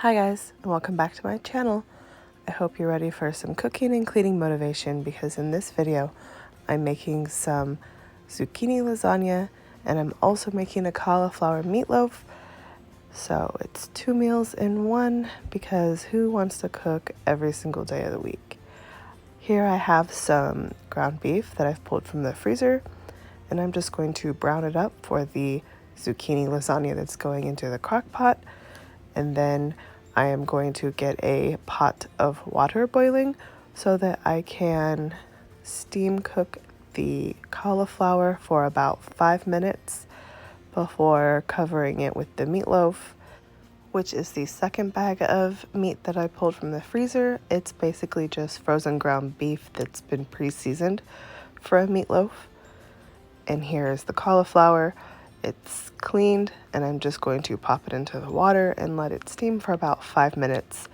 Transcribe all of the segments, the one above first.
Hi guys, and welcome back to my channel. I hope you're ready for some cooking and cleaning motivation because in this video I'm making some zucchini lasagna and I'm also making a cauliflower meatloaf. So it's 2 meals in one because who wants to cook every single day of the week? Here I have some ground beef that I've pulled from the freezer and I'm just going to brown it up for the zucchini lasagna that's going into the crock pot. And then I am going to get a pot of water boiling so that I can steam cook the cauliflower for about 5 minutes before covering it with the meatloaf, which is the second bag of meat that I pulled from the freezer. It's basically just frozen ground beef that's been pre-seasoned for a meatloaf. And here is the cauliflower. It's cleaned and I'm just going to pop it into the water and let it steam for about 5 minutes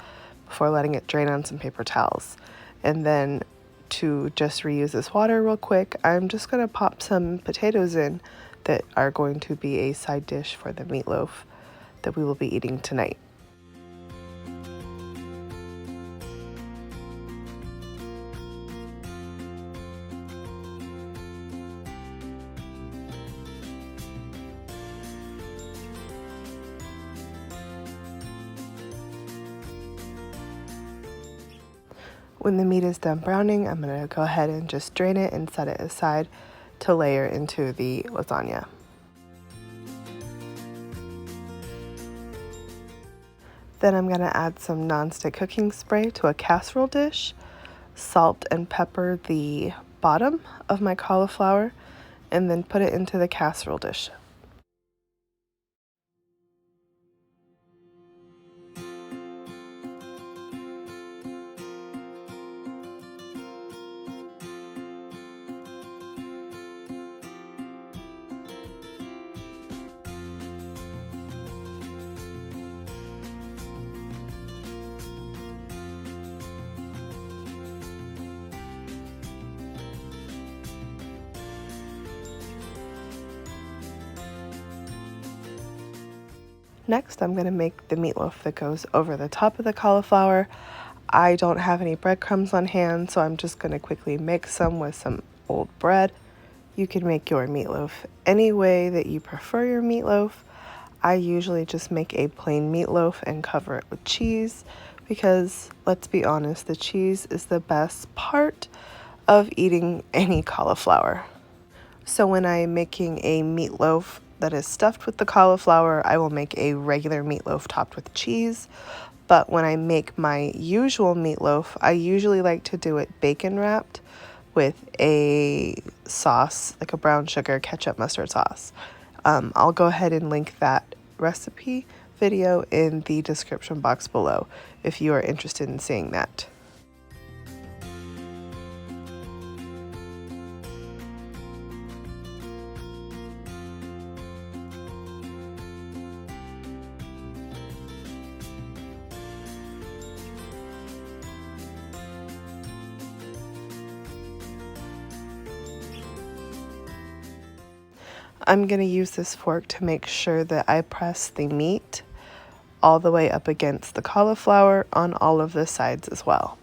before letting it drain on some paper towels. And then to just reuse this water real quick, I'm just going to pop some potatoes in that are going to be a side dish for the meatloaf that we will be eating tonight. When the meat is done browning, I'm going to go ahead and just drain it and set it aside to layer into the lasagna. Then I'm going to add some nonstick cooking spray to a casserole dish, salt and pepper the bottom of my cauliflower, and then put it into the casserole dish. Next, I'm going to make the meatloaf that goes over the top of the cauliflower. I don't have any breadcrumbs on hand, so I'm just going to quickly mix some with some old bread. You can make your meatloaf any way that you prefer your meatloaf. I usually just make a plain meatloaf and cover it with cheese because, let's be honest, the cheese is the best part of eating any cauliflower. So when I'm making a meatloaf that is stuffed with the cauliflower, I will make a regular meatloaf topped with cheese. But when I make my usual meatloaf, I usually like to do it bacon wrapped with a sauce, like a brown sugar ketchup mustard sauce. I'll go ahead and link that recipe video in the description box below if you are interested in seeing that. I'm going to use this fork to make sure that I press the meat all the way up against the cauliflower on all of the sides as well.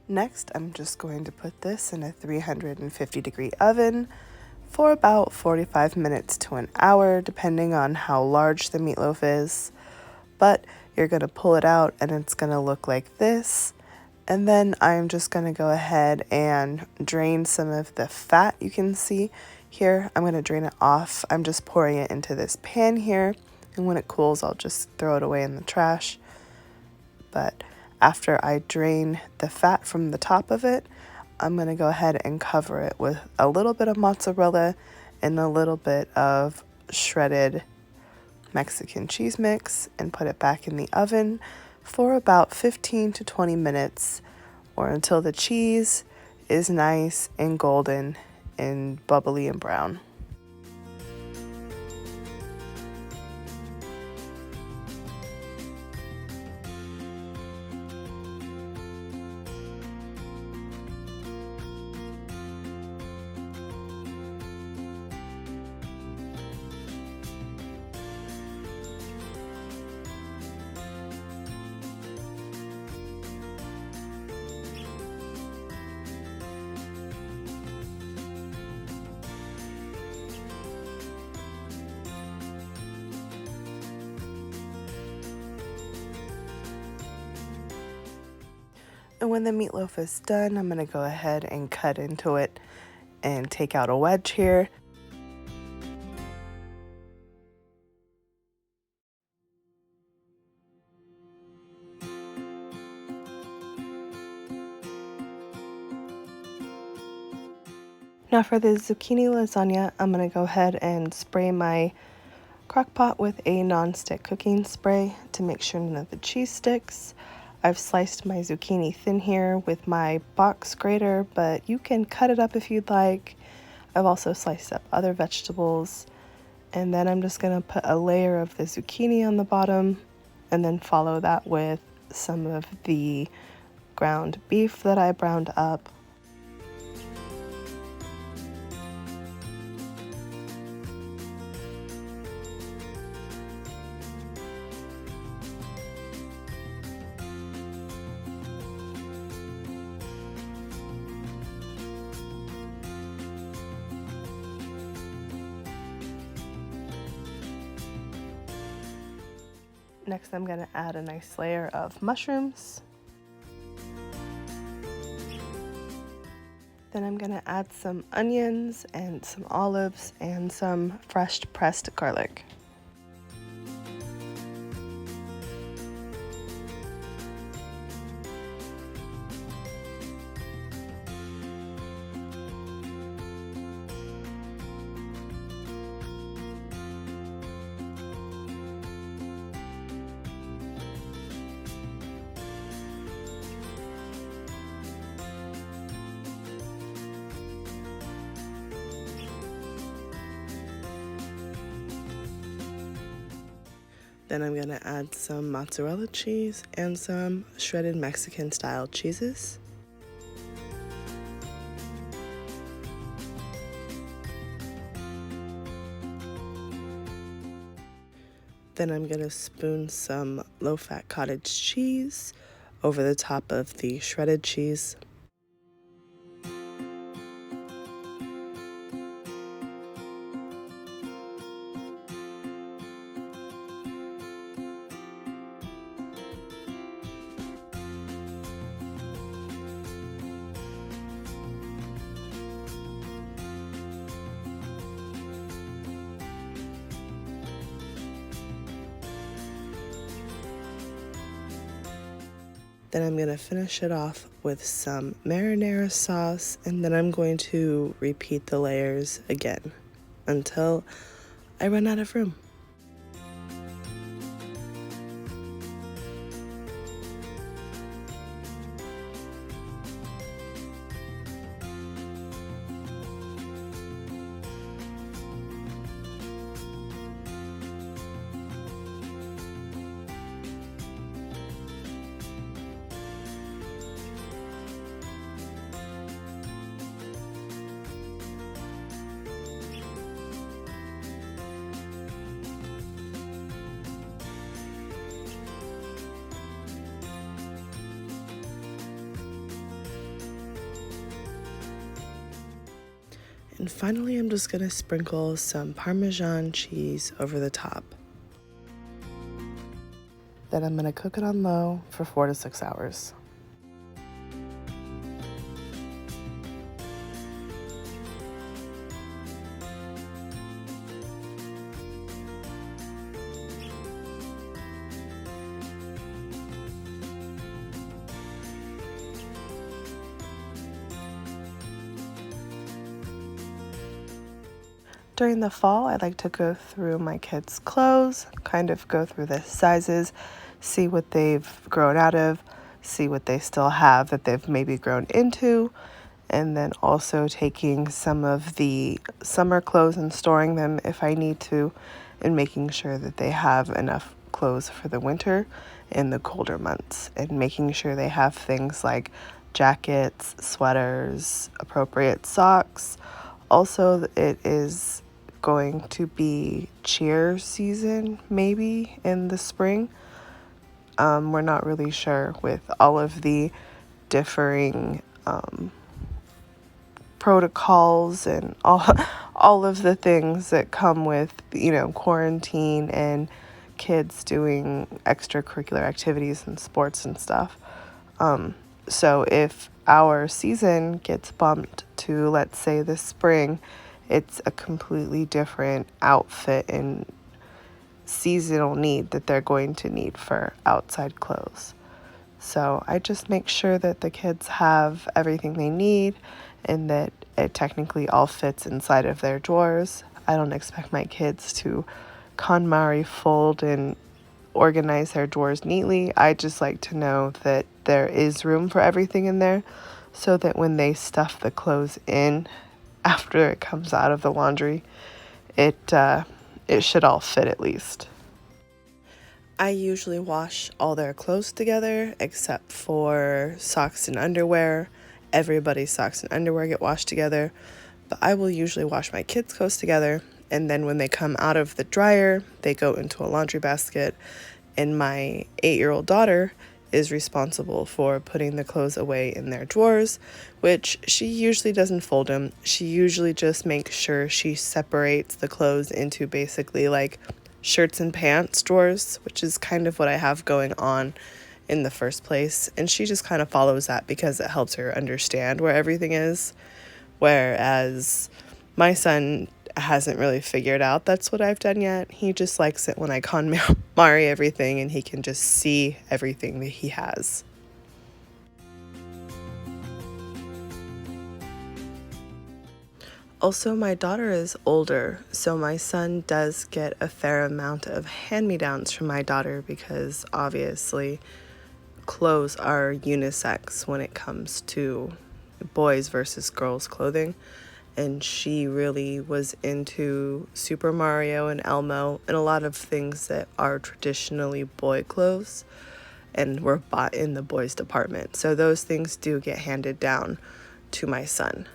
Next, I'm just going to put this in a 350-degree oven for about 45 minutes to an hour, depending on how large the meatloaf is. But you're going to pull it out and it's going to look like this. And then I'm just going to go ahead and drain some of the fat you can see here. I'm going to drain it off. I'm just pouring it into this pan here. And when it cools, I'll just throw it away in the trash. But after I drain the fat from the top of it, I'm going to go ahead and cover it with a little bit of mozzarella and a little bit of shredded Mexican cheese mix and put it back in the oven for about 15 to 20 minutes or until the cheese is nice and golden and bubbly and brown. And when the meatloaf is done, I'm going to go ahead and cut into it and take out a wedge here. Now for the zucchini lasagna, I'm going to go ahead and spray my crockpot with a non-stick cooking spray to make sure none of the cheese sticks. I've sliced my zucchini thin here with my box grater, but you can cut it up if you'd like. I've also sliced up other vegetables. And then I'm just going to put a layer of the zucchini on the bottom and then follow that with some of the ground beef that I browned up. Next, I'm going to add a nice layer of mushrooms. Then I'm going to add some onions and some olives and some fresh pressed garlic. Then I'm going to add some mozzarella cheese and some shredded Mexican style cheeses. Then I'm going to spoon some low-fat cottage cheese over the top of the shredded cheese. Then I'm going to finish it off with some marinara sauce, and then I'm going to repeat the layers again until I run out of room. And finally, I'm just going to sprinkle some Parmesan cheese over the top. Then I'm going to cook it on low for 4 to 6 hours. During the fall, I like to go through my kids' clothes, kind of go through the sizes, see what they've grown out of, see what they still have that they've maybe grown into, and then also taking some of the summer clothes and storing them if I need to, and making sure that they have enough clothes for the winter and the colder months, and making sure they have things like jackets, sweaters, appropriate socks. Also, it is going to be cheer season maybe in the spring. We're not really sure with all of the differing protocols and all of the things that come with, quarantine and kids doing extracurricular activities and sports and stuff. So if our season gets bumped to, let's say, this spring, it's a completely different outfit and seasonal need that they're going to need for outside clothes. So I just make sure that the kids have everything they need and that it technically all fits inside of their drawers. I don't expect my kids to KonMari fold and organize their drawers neatly. I just like to know that there is room for everything in there so that when they stuff the clothes in after it comes out of the laundry, it should all fit at least. I usually wash all their clothes together except for socks and underwear. Everybody's socks and underwear get washed together, but I will usually wash my kids' clothes together, and then when they come out of the dryer, they go into a laundry basket, and my 8-year-old daughter is responsible for putting the clothes away in their drawers, which she usually doesn't fold them. She usually just makes sure she separates the clothes into basically like shirts and pants drawers, which is kind of what I have going on in the first place. And she just kind of follows that because it helps her understand where everything is. Whereas my son hasn't really figured out that's what I've done yet. He just likes it when I KonMari everything and he can just see everything that he has. Also, my daughter is older, so my son does get a fair amount of hand-me-downs from my daughter because obviously clothes are unisex when it comes to boys versus girls clothing. And she really was into Super Mario and Elmo and a lot of things that are traditionally boy clothes and were bought in the boys department. So those things do get handed down to my son.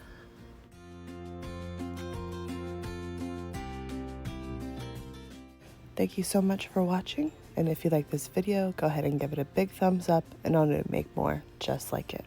Thank you so much for watching, and if you like this video, go ahead and give it a big thumbs up, and I'll make more just like it.